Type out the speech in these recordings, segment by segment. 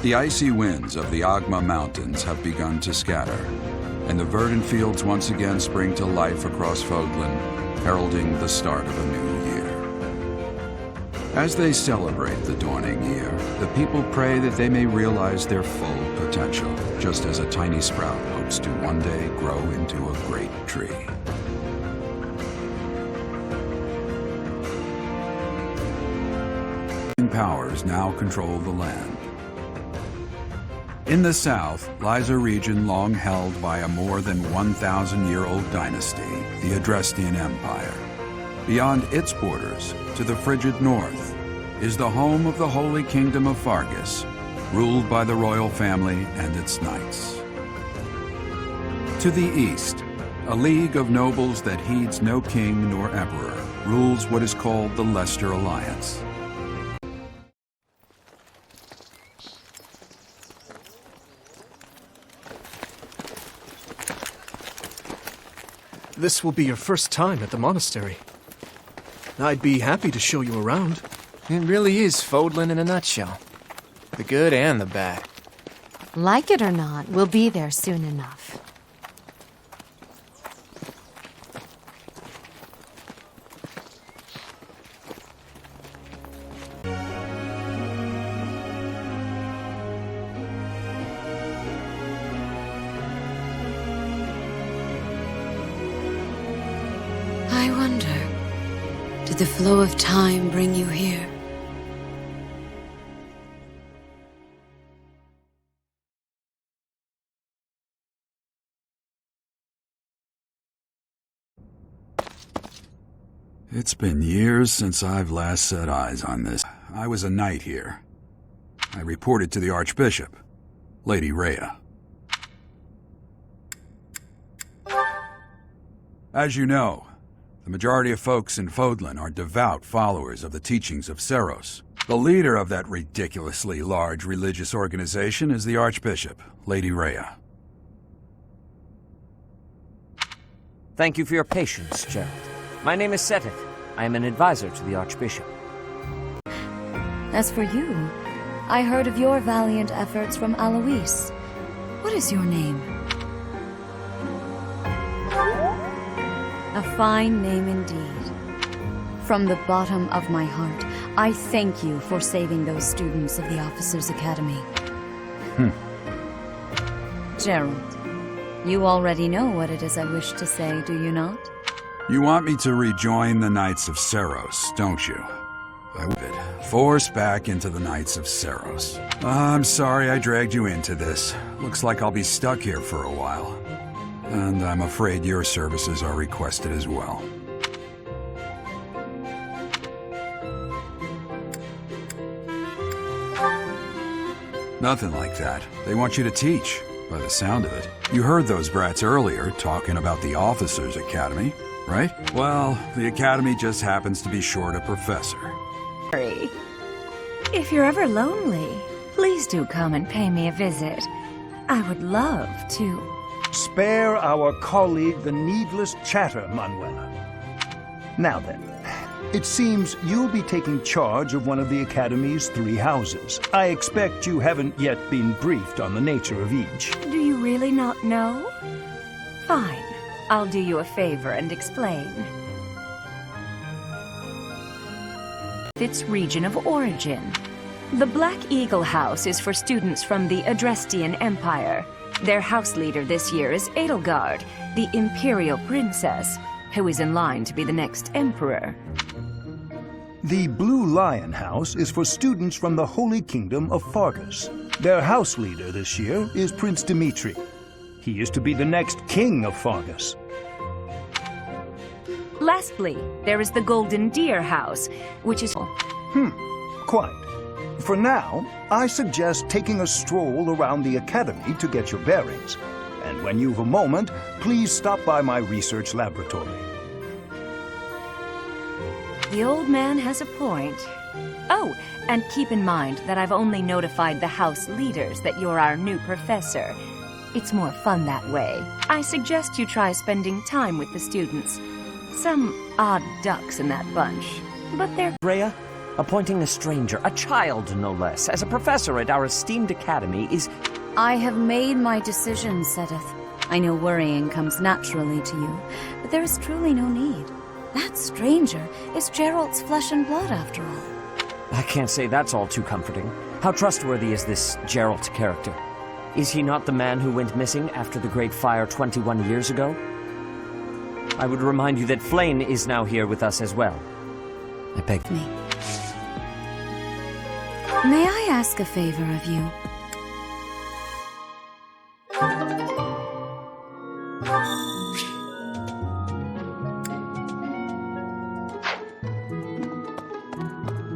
The icy winds of the Agma Mountains have begun to scatter, and the verdant fields once again spring to life across Fodlan, heralding the start of a new year. As they celebrate the dawning year, the people pray that they may realize their full potential, just as a tiny sprout hopes to one day grow into a great tree. Powers now control the land. In the south lies a region long held by a more than 1,000-year-old dynasty, the Adrestian Empire. Beyond its borders, to the frigid north, is the home of the Holy Kingdom of Fargus, ruled by the royal family and its knights. To the east, a league of nobles that heeds no king nor emperor rules what is called the Leicester Alliance. This will be your first time at the monastery. I'd be happy to show you around. It really is Fodlan in a nutshell. The good and the bad. Like it or not, we'll be there soon enough. I wonder, did the flow of time bring you here? It's been years since I've last set eyes on this. I was a knight here. I reported to the Archbishop, Lady Rhea. As you know, the majority of folks in Fodlan are devout followers of the teachings of Seros. The leader of that ridiculously large religious organization is the Archbishop, Lady Rhea. Thank you for your patience, Gerald. My name is Seteth. I am an advisor to the Archbishop. As for you, I heard of your valiant efforts from Alois. What is your name? A fine name indeed. From the bottom of my heart, I thank you for saving those students of the Officers' Academy. Gerald, you already know what it is I wish to say, do you not? You want me to rejoin the Knights of Seros, don't you? I would. Force back into the Knights of Seros. I'm sorry I dragged you into this. Looks like I'll be stuck here for a while. And I'm afraid your services are requested as well. Nothing like that. They want you to teach, by the sound of it. You heard those brats earlier talking about the Officers' Academy, right? Well, the Academy just happens to be short a professor. If you're ever lonely, please do come and pay me a visit. I would love to. Spare our colleague the needless chatter, Manuela. Now then, it seems you'll be taking charge of one of the Academy's 3 houses. I expect you haven't yet been briefed on the nature of each. Do you really not know? Fine. I'll do you a favor and explain. Its region of origin. The Black Eagle House is for students from the Adrestian Empire. Their house leader this year is Edelgard, the Imperial Princess, who is in line to be the next Emperor. The Blue Lion House is for students from the Holy Kingdom of Fargus. Their house leader this year is Prince Dimitri. He is to be the next king of Fargus. Lastly, there is the Golden Deer House, which is... Quite. For now, I suggest taking a stroll around the Academy to get your bearings. And when you've a moment, please stop by my research laboratory. The old man has a point. Oh, and keep in mind that I've only notified the house leaders that you're our new professor. It's more fun that way. I suggest you try spending time with the students. Some odd ducks in that bunch, but they're... Rhea, Appointing a stranger, a child no less, as a professor at our esteemed academy is... I have made my decision, Sedith. I know worrying comes naturally to you, but there is truly no need. That stranger is Gerald's flesh and blood, after all. I can't say that's all too comforting. How trustworthy is this Gerald character? Is he not the man who went missing after the Great Fire 21 years ago? I would remind you that Flane is now here with us as well. I beg Me. May I ask a favor of you?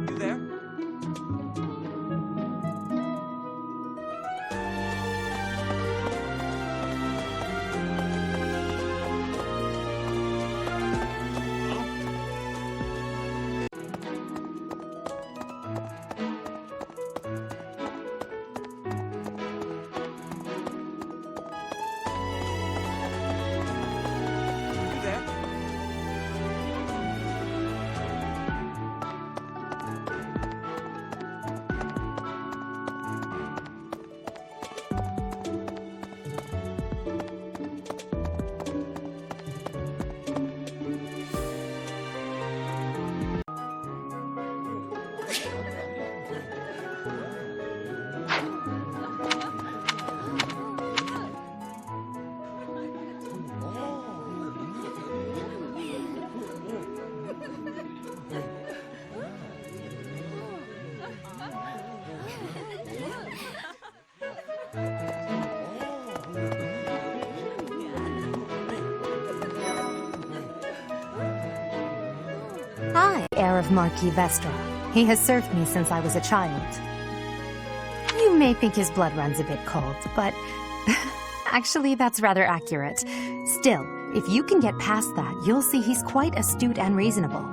you there? You there? Hi, heir of Marquis Vestra. He has served me since I was a child. You may think his blood runs a bit cold, but actually that's rather accurate. Still, if you can get past that, you'll see he's quite astute and reasonable.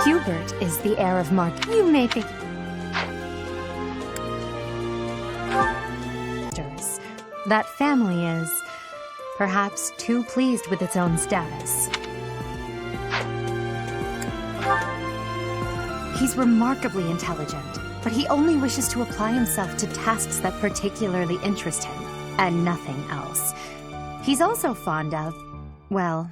Hubert is the heir of Marquis. You may think... That family is, perhaps, too pleased with its own status. He's remarkably intelligent, but he only wishes to apply himself to tasks that particularly interest him, and nothing else. He's also fond of, well,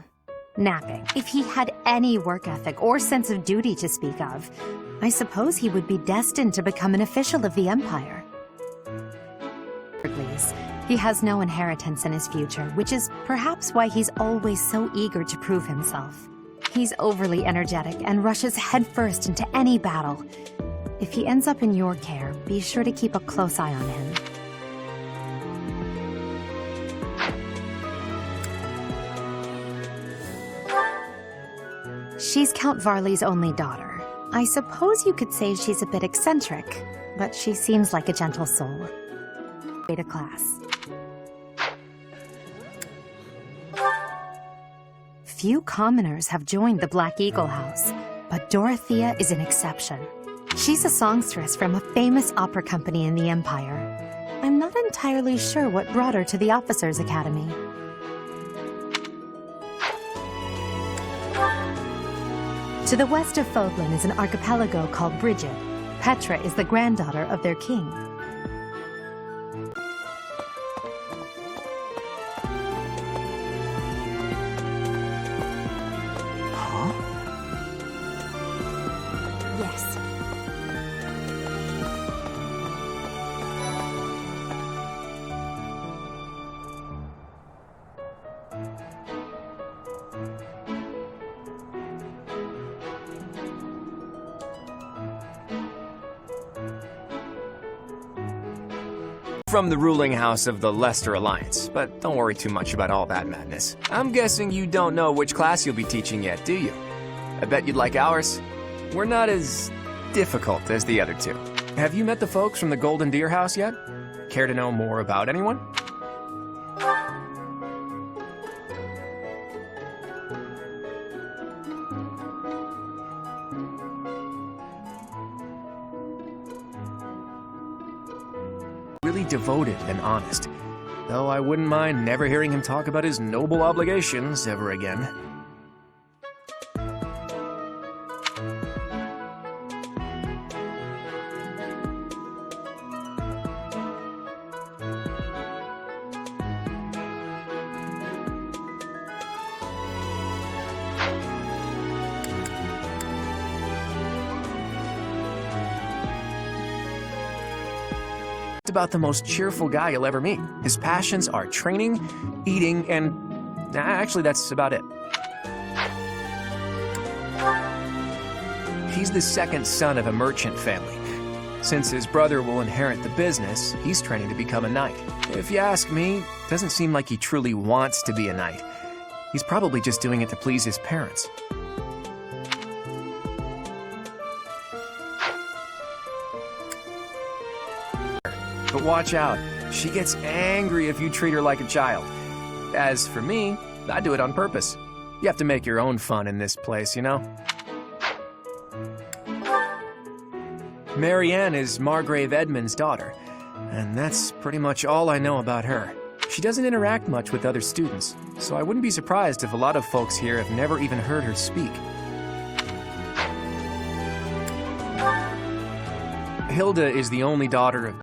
napping. If he had any work ethic or sense of duty to speak of, I suppose he would be destined to become an official of the Empire. Please. He has no inheritance in his future, which is perhaps why he's always so eager to prove himself. He's overly energetic and rushes headfirst into any battle. If he ends up in your care, be sure to keep a close eye on him. She's Count Varley's only daughter. I suppose you could say she's a bit eccentric, but she seems like a gentle soul. To class. Few commoners have joined the Black Eagle House, but Dorothea is an exception. She's a songstress from a famous opera company in the Empire. I'm not entirely sure what brought her to the Officers' Academy. To the west of Fodlan is an archipelago called Brigid. Petra is the granddaughter of their king. Yes. From the ruling house of the Leicester Alliance, but don't worry too much about all that madness. I'm guessing you don't know which class you'll be teaching yet, do you? I bet you'd like ours. We're not as difficult as the other two. Have you met the folks from the Golden Deer House yet? Care to know more about anyone? Really devoted and honest. though I wouldn't mind never hearing him talk about his noble obligations ever again. About the most cheerful guy you'll ever meet. His passions are training, eating, and actually that's about it. He's the second son of a merchant family. Since his brother will inherit the business, he's training to become a knight. If you ask me, it doesn't seem like he truly wants to be a knight. He's probably just doing it to please his parents. But watch out, she gets angry if you treat her like a child. As for me, I do it on purpose. You have to make your own fun in this place, you know? Marianne is Margrave Edmund's daughter, and that's pretty much all I know about her. She doesn't interact much with other students, so I wouldn't be surprised if a lot of folks here have never even heard her speak. Hilda is the only daughter of